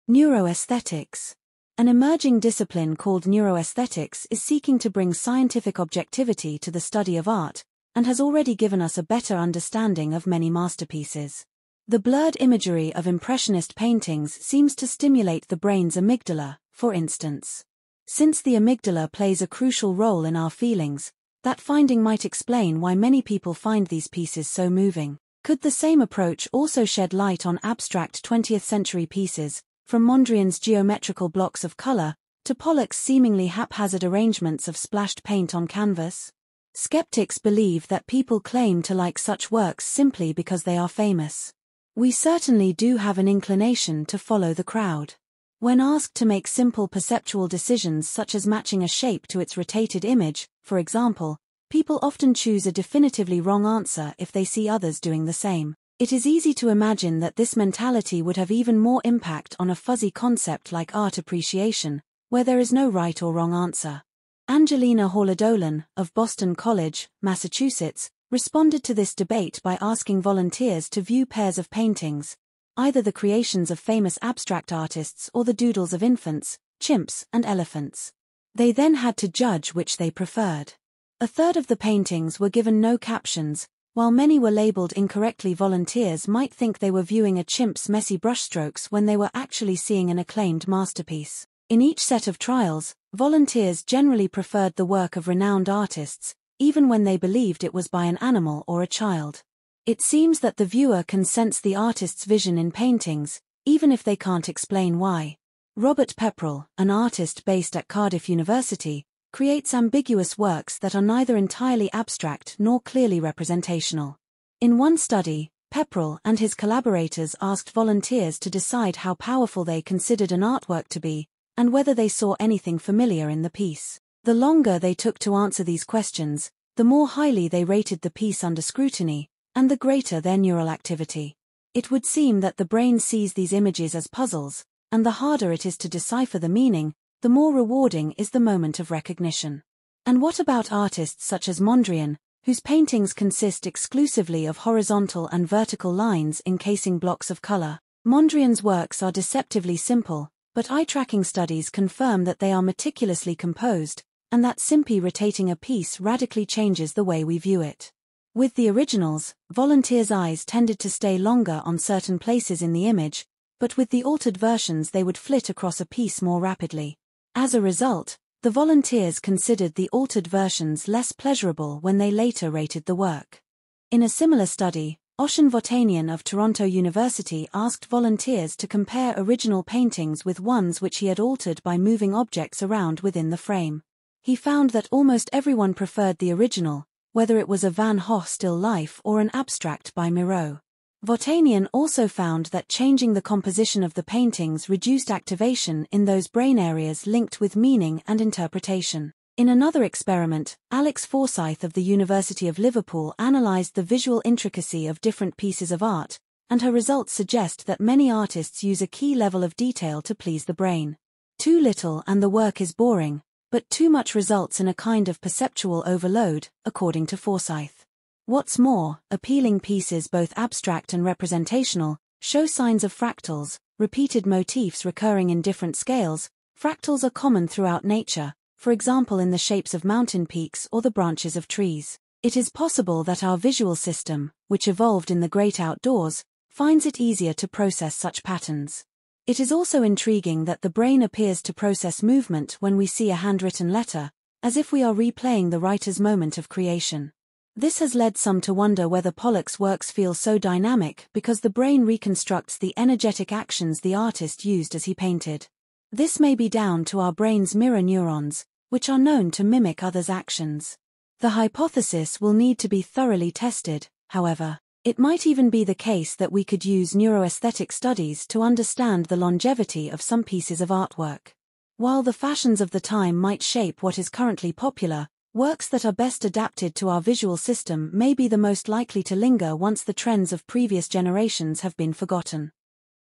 Neuroaesthetics. An emerging discipline called neuroaesthetics is seeking to bring scientific objectivity to the study of art, and has already given us a better understanding of many masterpieces. The blurred imagery of Impressionist paintings seems to stimulate the brain's amygdala, for instance. Since the amygdala plays a crucial role in our feelings, that finding might explain why many people find these pieces so moving. Could the same approach also shed light on abstract 20th-century pieces, from Mondrian's geometrical blocks of color to Pollock's seemingly haphazard arrangements of splashed paint on canvas? Skeptics believe that people claim to like such works simply because they are famous. We certainly do have an inclination to follow the crowd. When asked to make simple perceptual decisions such as matching a shape to its rotated image, for example, people often choose a definitively wrong answer if they see others doing the same. It is easy to imagine that this mentality would have even more impact on a fuzzy concept like art appreciation, where there is no right or wrong answer. Angelina Hawler-Dolan, of Boston College, Massachusetts, responded to this debate by asking volunteers to view pairs of paintings, either the creations of famous abstract artists or the doodles of infants, chimps, and elephants. They then had to judge which they preferred. A third of the paintings were given no captions. While many were labeled incorrectly, volunteers might think they were viewing a chimp's messy brushstrokes when they were actually seeing an acclaimed masterpiece. In each set of trials, volunteers generally preferred the work of renowned artists, even when they believed it was by an animal or a child. It seems that the viewer can sense the artist's vision in paintings, even if they can't explain why. Robert Pepperell, an artist based at Cardiff University, creates ambiguous works that are neither entirely abstract nor clearly representational. In one study, Pepperell and his collaborators asked volunteers to decide how powerful they considered an artwork to be, and whether they saw anything familiar in the piece. The longer they took to answer these questions, the more highly they rated the piece under scrutiny, and the greater their neural activity. It would seem that the brain sees these images as puzzles, and the harder it is to decipher the meaning, the more rewarding is the moment of recognition. And what about artists such as Mondrian, whose paintings consist exclusively of horizontal and vertical lines encasing blocks of color? Mondrian's works are deceptively simple, but eye-tracking studies confirm that they are meticulously composed, and that simply rotating a piece radically changes the way we view it. With the originals, volunteers' eyes tended to stay longer on certain places in the image, but with the altered versions they would flit across a piece more rapidly. As a result, the volunteers considered the altered versions less pleasurable when they later rated the work. In a similar study, Oshin Votanian of Toronto University asked volunteers to compare original paintings with ones which he had altered by moving objects around within the frame. He found that almost everyone preferred the original, whether it was a Van Gogh still life or an abstract by Miro. Votanian also found that changing the composition of the paintings reduced activation in those brain areas linked with meaning and interpretation. In another experiment, Alex Forsyth of the University of Liverpool analyzed the visual intricacy of different pieces of art, and her results suggest that many artists use a key level of detail to please the brain. Too little and the work is boring, but too much results in a kind of perceptual overload, according to Forsyth. What's more, appealing pieces both abstract and representational show signs of fractals, repeated motifs recurring in different scales. Fractals are common throughout nature, for example in the shapes of mountain peaks or the branches of trees. It is possible that our visual system, which evolved in the great outdoors, finds it easier to process such patterns. It is also intriguing that the brain appears to process movement when we see a handwritten letter, as if we are replaying the writer's moment of creation. This has led some to wonder whether Pollock's works feel so dynamic because the brain reconstructs the energetic actions the artist used as he painted. This may be down to our brain's mirror neurons, which are known to mimic others' actions. The hypothesis will need to be thoroughly tested, however. It might even be the case that we could use neuroaesthetic studies to understand the longevity of some pieces of artwork. While the fashions of the time might shape what is currently popular, works that are best adapted to our visual system may be the most likely to linger once the trends of previous generations have been forgotten.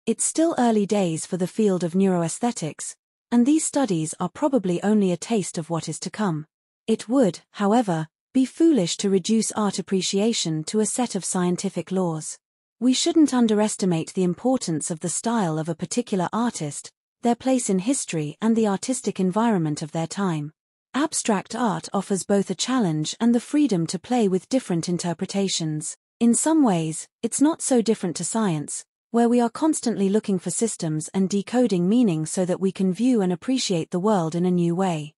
It's still early days for the field of neuroaesthetics, and these studies are probably only a taste of what is to come. It would, however, be foolish to reduce art appreciation to a set of scientific laws. We shouldn't underestimate the importance of the style of a particular artist, their place in history and the artistic environment of their time. Abstract art offers both a challenge and the freedom to play with different interpretations. In some ways, it's not so different to science, where we are constantly looking for systems and decoding meaning so that we can view and appreciate the world in a new way.